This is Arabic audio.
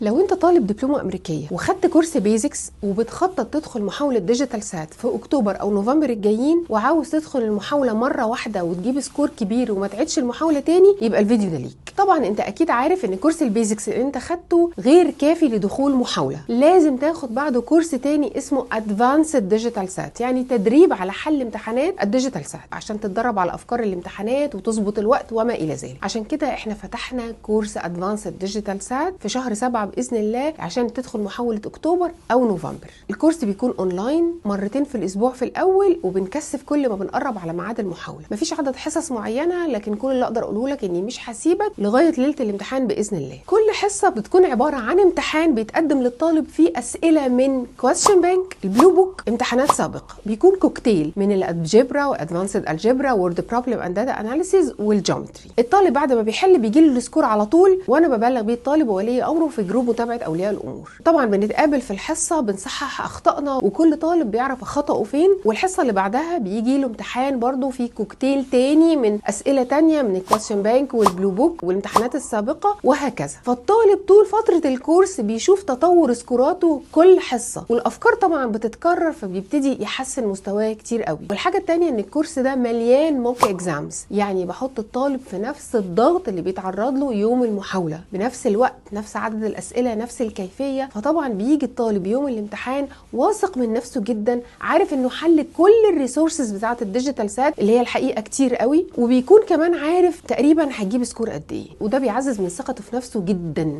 لو انت طالب دبلومه امريكيه وخدت كورس بيزكس وبتخطط تدخل محاوله ديجيتال سات في اكتوبر او نوفمبر الجايين وعاوز تدخل المحاوله مره واحده وتجيب سكور كبير وما تعيدش المحاوله تاني، يبقى الفيديو ده ليك. طبعا انت اكيد عارف ان كورس البيزكس اللي انت خدته غير كافي لدخول محاوله، لازم تاخد بعده كورس تاني اسمه ادفانسد ديجيتال سات، يعني تدريب على حل امتحانات الديجيتال سات عشان تتدرب على افكار الامتحانات وتظبط الوقت وما الى ذلك. عشان كده احنا فتحنا كورس ادفانسد ديجيتال سات في شهر 7 باذن الله عشان تدخل محاوله اكتوبر او نوفمبر. الكورس بيكون اونلاين مرتين في الاسبوع في الاول، وبنكثف كل ما بنقرب على ميعاد المحاوله. مفيش عدد حصص معينه، لكن كل اللي اقدر اقوله لك اني مش هسيبك لغايه ليله الامتحان باذن الله. كل حصه بتكون عباره عن امتحان بيتقدم للطالب فيه اسئله من كويستشن بانك، البلو بوك، امتحانات سابقه. بيكون كوكتيل من الالجبرا وادفانسد الجبرا وورد بروبلم اند داتا اناليسيز والجيومتري. الطالب بعد ما بيحل بيجي له السكور على طول، وانا ببلغ بيه الطالب وولي امره في جروب متابعه اولياء الامور. طبعا بنتقابل في الحصه بنصحح اخطائنا وكل طالب بيعرف خطأه فين، والحصه اللي بعدها بيجي له امتحان برضه في كوكتيل تاني من اسئله تانيه من الكويستشن بانك والبلو بوك والامتحانات السابقه وهكذا. فالطالب طول فتره الكورس بيشوف تطور سكوراته كل حصه، والافكار طبعا بتتكرر فبيبتدي يحسن مستواه كتير قوي. والحاجه التانيه ان الكورس ده مليان موك اكزامز، يعني بحط الطالب في نفس الضغط اللي بيتعرض له يوم المحاوله، بنفس الوقت، نفس عدد الاسئله، نفس الكيفيه. فطبعا بيجي الطالب يوم الامتحان واثق من نفسه جدا، عارف انه حل كل الريسورسز بتاعه الديجيتال سات اللي هي الحقيقه كتير قوي، وبيكون كمان عارف تقريبا هيجيب سكور قد ايه، وده بيعزز من ثقته في نفسه جدا.